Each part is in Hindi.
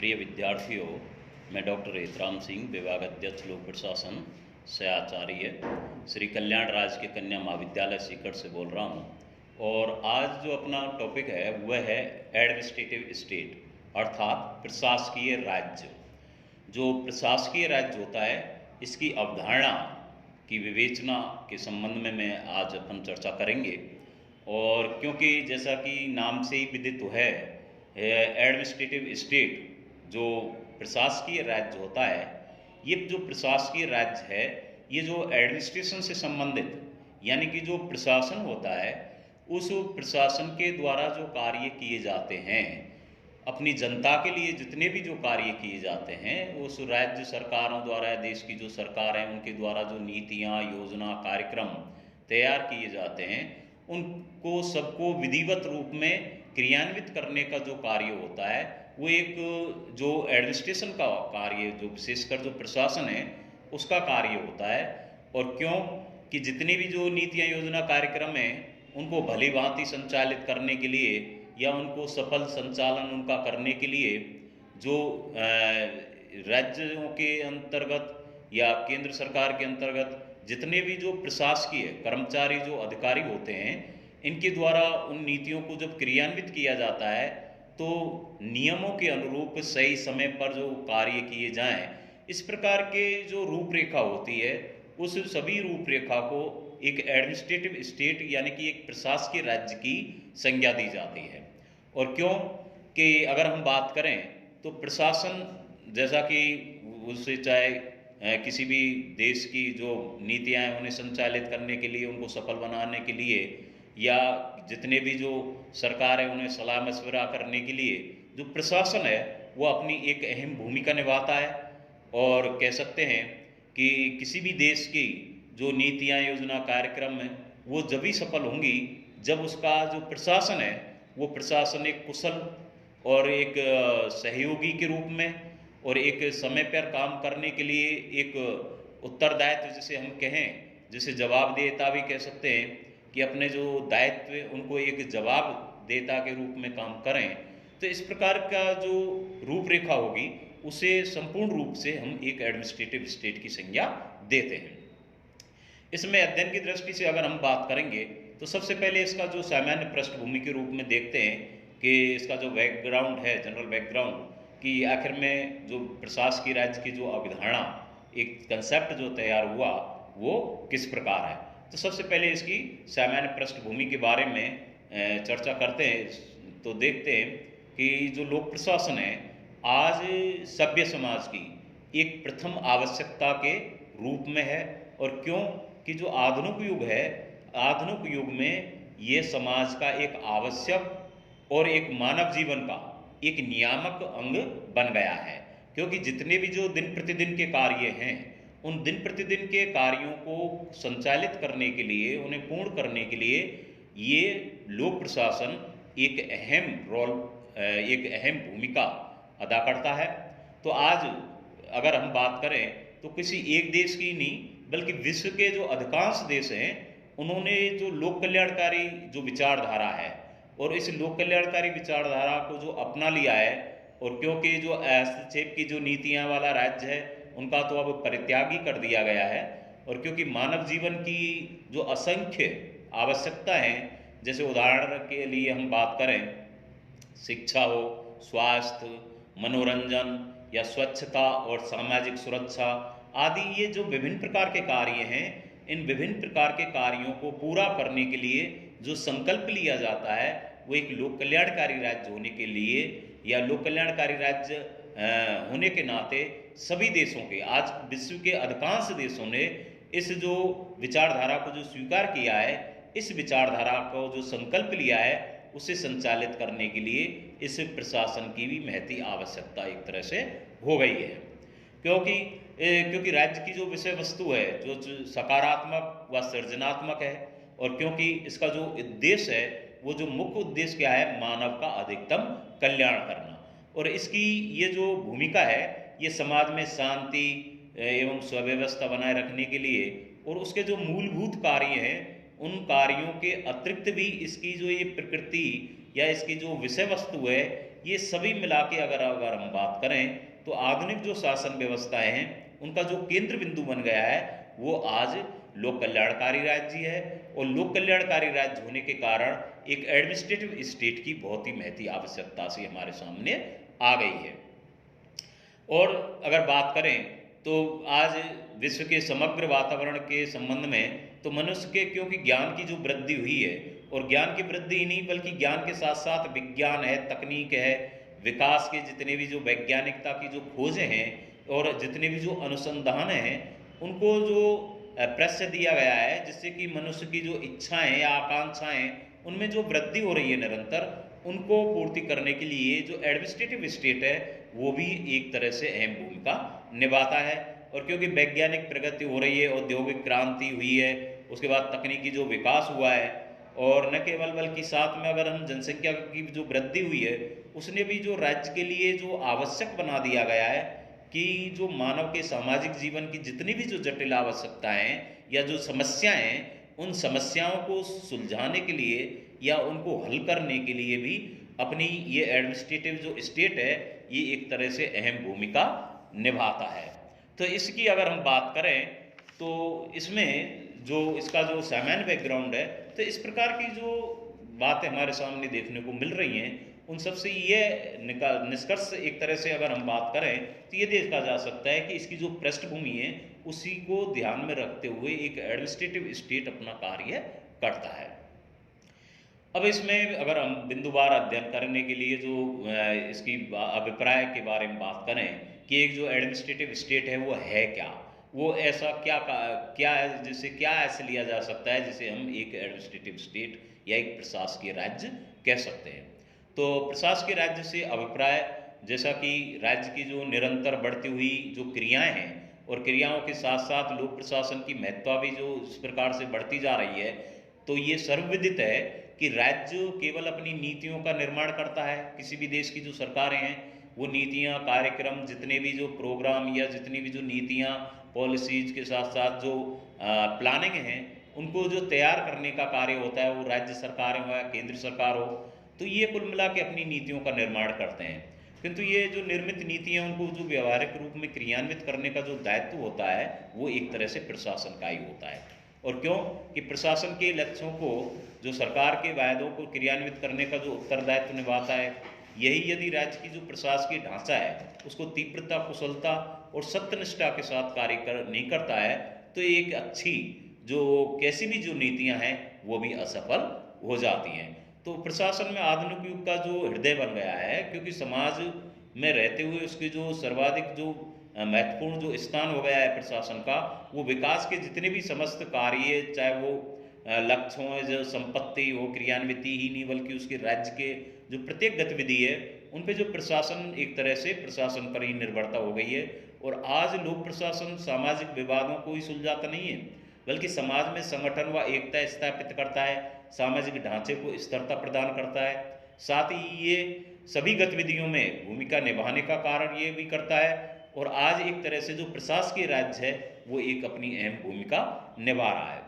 प्रिय विद्यार्थियों, मैं डॉक्टर एतराम सिंह, विभाग अध्यक्ष लोक प्रशासन सहआचार्य श्री कल्याण राज के कन्या महाविद्यालय सीकर से बोल रहा हूँ। और आज जो अपना टॉपिक है वह है एडमिनिस्ट्रेटिव स्टेट, अर्थात प्रशासकीय राज्य। जो प्रशासकीय राज्य होता है, इसकी अवधारणा की विवेचना के संबंध में मैं आज अपन चर्चा करेंगे। और क्योंकि जैसा कि नाम से ही विदित है, एडमिनिस्ट्रेटिव स्टेट जो प्रशासकीय राज्य होता है, ये जो प्रशासकीय राज्य है, ये जो एडमिनिस्ट्रेशन से संबंधित यानी कि जो प्रशासन होता है, उस प्रशासन के द्वारा जो कार्य किए जाते हैं, अपनी जनता के लिए जितने भी जो कार्य किए जाते हैं, उस राज्य सरकारों द्वारा, देश की जो सरकार है उनके द्वारा जो नीतियाँ, योजना, कार्यक्रम तैयार किए जाते हैं, उनको सबको विधिवत रूप में क्रियान्वित करने का जो कार्य होता है, वो एक जो एडमिनिस्ट्रेशन का कार्य, जो विशेषकर जो प्रशासन है उसका कार्य होता है। और क्यों कि जितनी भी जो नीतियाँ, योजना, कार्यक्रम हैं, उनको भली भांति संचालित करने के लिए या उनको सफल संचालन उनका करने के लिए जो राज्यों के अंतर्गत या केंद्र सरकार के अंतर्गत जितने भी जो प्रशासकीय कर्मचारी, जो अधिकारी होते हैं, इनके द्वारा उन नीतियों को जब क्रियान्वित किया जाता है तो नियमों के अनुरूप सही समय पर जो कार्य किए जाएं, इस प्रकार के जो रूपरेखा होती है, उस सभी रूपरेखा को एक एडमिनिस्ट्रेटिव स्टेट यानी कि एक प्रशासकीय राज्य की संज्ञा दी जाती है। और क्यों कि अगर हम बात करें तो प्रशासन, जैसा कि उससे चाहे किसी भी देश की जो नीतियाँ हैं उन्हें संचालित करने के लिए, उनको सफल बनाने के लिए, या जितने भी जो सरकार है उन्हें सलाह मशवरा करने के लिए जो प्रशासन है वो अपनी एक अहम भूमिका निभाता है। और कह सकते हैं कि किसी भी देश की जो नीतियाँ, योजना, कार्यक्रम है वो जब ही सफल होंगी जब उसका जो प्रशासन है वो प्रशासन एक कुशल और एक सहयोगी के रूप में और एक समय पर काम करने के लिए एक उत्तरदायित्व, जिसे हम कहें, जिसे जवाबदेहिता भी कह सकते हैं, कि अपने जो दायित्व उनको एक जवाबदेहिता के रूप में काम करें। तो इस प्रकार का जो रूपरेखा होगी उसे संपूर्ण रूप से हम एक एडमिनिस्ट्रेटिव स्टेट की संज्ञा देते हैं। इसमें अध्ययन की दृष्टि से अगर हम बात करेंगे तो सबसे पहले इसका जो सामान्य पृष्ठभूमि के रूप में देखते हैं कि इसका जो बैकग्राउंड है, जनरल बैकग्राउंड, कि आखिर में जो प्रशासकीय राज्य की जो अवधारणा, एक कंसेप्ट जो तैयार हुआ वो किस प्रकार है। तो सबसे पहले इसकी सामान्य पृष्ठभूमि के बारे में चर्चा करते हैं। तो देखते हैं कि जो लोक प्रशासन है आज सभ्य समाज की एक प्रथम आवश्यकता के रूप में है। और क्यों कि जो आधुनिक युग है, आधुनिक युग में ये समाज का एक आवश्यक और एक मानव जीवन का एक नियामक अंग बन गया है। क्योंकि जितने भी जो दिन प्रतिदिन के कार्य हैं, उन दिन प्रतिदिन के कार्यों को संचालित करने के लिए, उन्हें पूर्ण करने के लिए ये लोक प्रशासन एक अहम रोल, एक अहम भूमिका अदा करता है। तो आज अगर हम बात करें तो किसी एक देश की नहीं बल्कि विश्व के जो अधिकांश देश हैं, उन्होंने जो लोक कल्याणकारी जो विचारधारा है और इस लोक कल्याणकारी विचारधारा को जो अपना लिया है, और क्योंकि जो हस्तक्षेप की जो नीतियाँ वाला राज्य है उनका तो अब परित्याग ही कर दिया गया है। और क्योंकि मानव जीवन की जो असंख्य आवश्यकता हैं, जैसे उदाहरण के लिए हम बात करें, शिक्षा हो, स्वास्थ्य, मनोरंजन या स्वच्छता और सामाजिक सुरक्षा आदि, ये जो विभिन्न प्रकार के कार्य हैं, इन विभिन्न प्रकार के कार्यों को पूरा करने के लिए जो संकल्प लिया जाता है वो एक लोक कल्याणकारी राज्य होने के लिए या लोक कल्याणकारी राज्य होने के नाते सभी देशों के, आज विश्व के अधिकांश देशों ने इस जो विचारधारा को जो स्वीकार किया है, इस विचारधारा को जो संकल्प लिया है, उसे संचालित करने के लिए इस प्रशासन की भी महती आवश्यकता एक तरह से हो गई है। क्योंकि राज्य की जो विषय वस्तु है जो सकारात्मक व सृजनात्मक है, और क्योंकि इसका जो उद्देश्य है वो जो मुख्य उद्देश्य क्या है, मानव का अधिकतम कल्याण करना। और इसकी ये जो भूमिका है ये समाज में शांति एवं सुव्यवस्था बनाए रखने के लिए और उसके जो मूलभूत कार्य हैं उन कार्यों के अतिरिक्त भी इसकी जो ये प्रकृति या इसकी जो विषय वस्तु है ये सभी मिला के अगर अगर हम बात करें तो आधुनिक जो शासन व्यवस्थाएं हैं उनका जो केंद्र बिंदु बन गया है वो आज लोक कल्याणकारी राज्य है। और लोक कल्याणकारी राज्य होने के कारण एक एडमिनिस्ट्रेटिव स्टेट की बहुत ही महती आवश्यकता से हमारे सामने आ गई है। और अगर बात करें तो आज विश्व के समग्र वातावरण के संबंध में तो मनुष्य के क्योंकि ज्ञान की जो वृद्धि हुई है, और ज्ञान की वृद्धि ही नहीं बल्कि ज्ञान के साथ साथ विज्ञान है, तकनीक है, विकास के जितने भी जो वैज्ञानिकता की जो खोजें हैं और जितने भी जो अनुसंधान हैं उनको जो प्रश्य दिया गया है, जिससे कि मनुष्य की जो इच्छाएं या आकांक्षाएं उनमें जो वृद्धि हो रही है निरंतर, उनको पूर्ति करने के लिए जो एडमिनिस्ट्रेटिव स्टेट है वो भी एक तरह से अहम भूमिका निभाता है। और क्योंकि वैज्ञानिक प्रगति हो रही है, औद्योगिक क्रांति हुई है, उसके बाद तकनीकी जो विकास हुआ है, और न केवल बल्कि साथ में अगर हम जनसंख्या की जो वृद्धि हुई है उसने भी जो राज्य के लिए जो आवश्यक बना दिया गया है कि जो मानव के सामाजिक जीवन की जितनी भी जो जटिल आवश्यकताएं या जो समस्याएं हैं उन समस्याओं को सुलझाने के लिए या उनको हल करने के लिए भी अपनी ये एडमिनिस्ट्रेटिव जो स्टेट है ये एक तरह से अहम भूमिका निभाता है। तो इसकी अगर हम बात करें तो इसमें जो इसका जो सामान्य बैकग्राउंड है, तो इस प्रकार की जो बातें हमारे सामने देखने को मिल रही हैं उन सबसे ये निष्कर्ष एक तरह से अगर हम बात करें तो ये देखा जा सकता है कि इसकी जो पृष्ठभूमि है उसी को ध्यान में रखते हुए एक एडमिनिस्ट्रेटिव स्टेट अपना कार्य करता है। अब इसमें अगर हम बिंदुवार अध्ययन करने के लिए जो इसकी अभिप्राय के बारे में बात करें कि एक जो एडमिनिस्ट्रेटिव स्टेट है वो है क्या, वो ऐसा क्या है जिसे क्या ऐसे लिया जा सकता है जिसे हम एक एडमिनिस्ट्रेटिव स्टेट या एक प्रशासकीय राज्य कह सकते हैं। तो प्रशासकीय राज्य से अभिप्राय जैसा कि राज्य की जो निरंतर बढ़ती हुई जो क्रियाएं हैं और क्रियाओं के साथ साथ लोक प्रशासन की महत्ता भी जो इस प्रकार से बढ़ती जा रही है, तो ये सर्वविदित है कि राज्य केवल अपनी नीतियों का निर्माण करता है। किसी भी देश की जो सरकारें हैं वो नीतियां, कार्यक्रम, जितने भी जो प्रोग्राम या जितनी भी जो नीतियां, पॉलिसीज के साथ साथ जो प्लानिंग हैं उनको जो तैयार करने का कार्य होता है वो राज्य सरकार हो या केंद्र सरकार हो, तो ये कुल मिला के अपनी नीतियों का निर्माण करते हैं। किंतु ये जो निर्मित नीतियां उनको जो व्यवहारिक रूप में क्रियान्वित करने का जो दायित्व होता है वो एक तरह से प्रशासन का ही होता है। और क्यों कि प्रशासन के लक्ष्यों को जो सरकार के वायदों को क्रियान्वित करने का जो उत्तरदायित्व निभाता है, यही यदि राज्य की जो प्रशासकीय ढांचा है उसको तीव्रता, कुशलता और सत्यनिष्ठा के साथ कार्य नहीं करता है तो एक अच्छी जो कैसी भी जो नीतियां हैं वो भी असफल हो जाती हैं। तो प्रशासन में आधुनिक युग का जो हृदय बन गया है, क्योंकि समाज में रहते हुए उसके जो सर्वाधिक जो महत्वपूर्ण जो स्थान हो गया है प्रशासन का, वो विकास के जितने भी समस्त कार्य, चाहे वो लक्ष्य हो, जो संपत्ति हो, क्रियान्विति ही नहीं बल्कि उसके राज्य के जो प्रत्येक गतिविधि है उन पे जो प्रशासन एक तरह से प्रशासन पर ही निर्भरता हो गई है। और आज लोक प्रशासन सामाजिक विवादों को ही सुलझाता नहीं है बल्कि समाज में संगठन व एकता स्थापित करता है, सामाजिक ढांचे को स्थिरता प्रदान करता है, साथ ही ये सभी गतिविधियों में भूमिका निभाने का कारण ये भी करता है। और आज एक तरह से जो प्रशासकीय राज्य है वो एक अपनी अहम भूमिका निभा रहा है।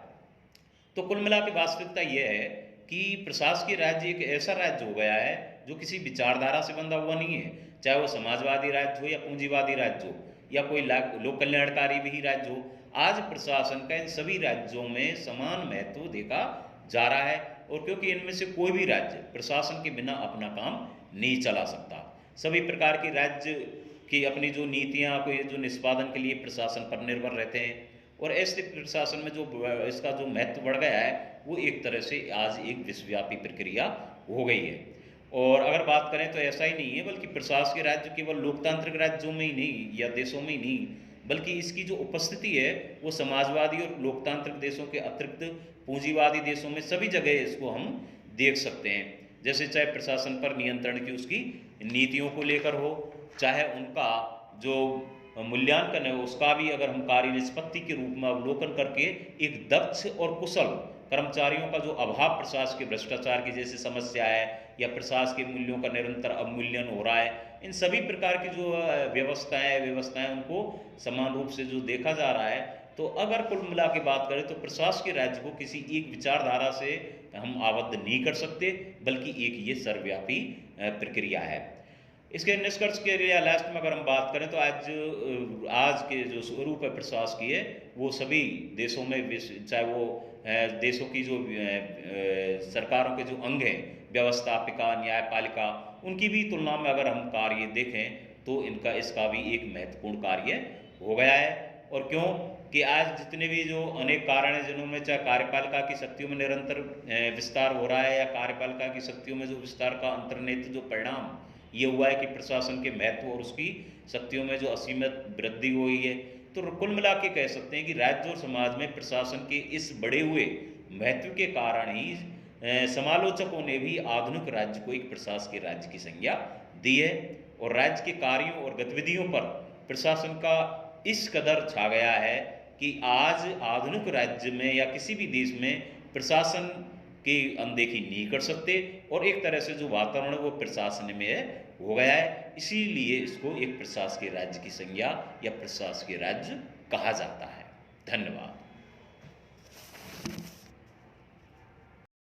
तो कुल मिला के वास्तविकता यह है कि प्रशासकीय राज्य एक ऐसा राज्य हो गया है जो किसी विचारधारा से बंधा हुआ नहीं है, चाहे वो समाजवादी राज्य हो या पूंजीवादी राज्य हो या कोई लोक कल्याणकारी भी राज्य हो। आज प्रशासन का इन सभी राज्यों में समान महत्व देखा जा रहा है, और क्योंकि इनमें से कोई भी राज्य प्रशासन के बिना अपना काम नहीं चला सकता। सभी प्रकार के राज्य की अपनी जो नीतियां को जो निष्पादन के लिए प्रशासन पर निर्भर रहते हैं, और ऐसे प्रशासन में जो इसका जो महत्व बढ़ गया है वो एक तरह से आज एक विश्वव्यापी प्रक्रिया हो गई है। और अगर बात करें तो ऐसा ही नहीं है बल्कि प्रशासकीय राज्य केवल लोकतांत्रिक राज्यों में ही नहीं या देशों में ही नहीं बल्कि इसकी जो उपस्थिति है वो समाजवादी और लोकतांत्रिक देशों के अतिरिक्त पूंजीवादी देशों में सभी जगह इसको हम देख सकते हैं। जैसे चाहे प्रशासन पर नियंत्रण की उसकी नीतियों को लेकर हो, चाहे उनका जो मूल्यांकन है उसका भी अगर हम कार्य निष्पत्ति के रूप में अवलोकन करके एक दक्ष और कुशल कर्मचारियों का जो अभाव प्रशासन के भ्रष्टाचार की जैसे समस्या है या प्रशासन के मूल्यों का निरंतर अवमूल्यन हो रहा है, इन सभी प्रकार की जो व्यवस्थाएं उनको समान रूप से जो देखा जा रहा है। तो अगर कुल मिला के बात करें तो प्रशासकीय राज्य को किसी एक विचारधारा से हम आबद्ध नहीं कर सकते बल्कि एक ये सर्वव्यापी प्रक्रिया है। इसके निष्कर्ष के लिए लास्ट में अगर हम बात करें तो आज के जो स्वरूप है प्रशासकीय वो सभी देशों में, चाहे वो देशों की जो सरकारों के जो अंग हैं, व्यवस्थापिका, न्यायपालिका, उनकी भी तुलना में अगर हम कार्य देखें तो इसका भी एक महत्वपूर्ण कार्य हो गया है। और क्यों कि आज जितने भी जो अनेक कारण हैं जिन्होंने, चाहे कार्यपालिका की शक्तियों में निरंतर विस्तार हो रहा है या कार्यपालिका की शक्तियों में जो विस्तार का अंतर्निहित जो परिणाम ये हुआ है कि प्रशासन के महत्व और उसकी शक्तियों में जो असीमित वृद्धि हुई है, तो कुल मिला के कह सकते हैं कि राज्य और समाज में प्रशासन के इस बढ़े हुए महत्व के कारण ही समालोचकों ने भी आधुनिक राज्य को एक प्रशासकीय राज्य की संज्ञा दी है। और राज्य के कार्यों और गतिविधियों पर प्रशासन का इस कदर छा गया है कि आज आधुनिक राज्य में या किसी भी देश में प्रशासन की अनदेखी नहीं कर सकते, और एक तरह से जो वातावरण वो प्रशासन में हो गया है, इसीलिए इसको एक प्रशासकीय राज्य की संज्ञा या प्रशासकीय राज्य कहा जाता है। धन्यवाद।